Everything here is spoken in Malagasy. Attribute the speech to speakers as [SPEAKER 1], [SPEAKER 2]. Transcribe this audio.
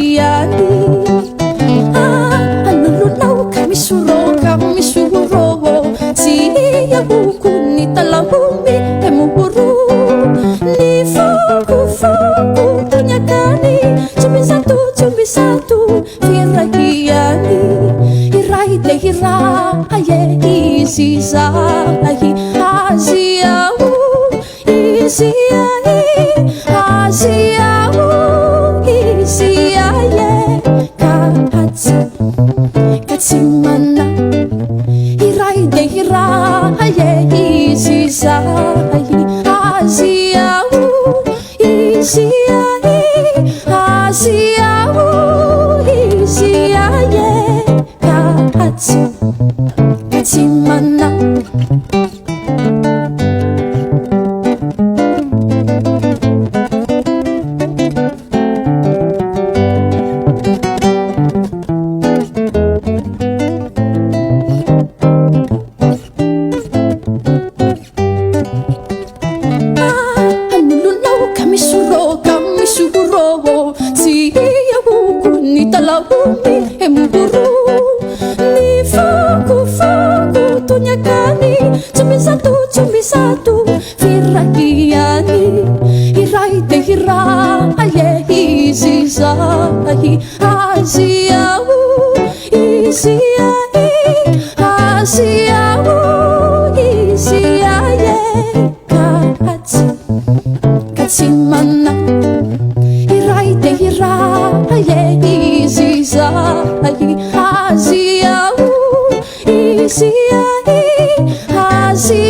[SPEAKER 1] Firahiani Anululaw kami suro Siya hukuni talahumi Emuburu Ni fuku tunyakani Cumi satu Firahiani Hirai de hira Aye isi sahi Asiahu Isiahi Asiahu Isiaye Katsimana Hirai de hira Aye isi sahi Asiahu Isiahi Asiahu Isiaye Katsimana Anululaw kami suro Siya hukuni talahumi Emuburu Ni fuku tunyakani Cumi satu Firahiani Hirai de hira Aye isi sahi Asiahu Isiahi Asiahu Isiaye Katsimana Hirai de hira Aye isi sahi Asiahu Isiahi Asiahu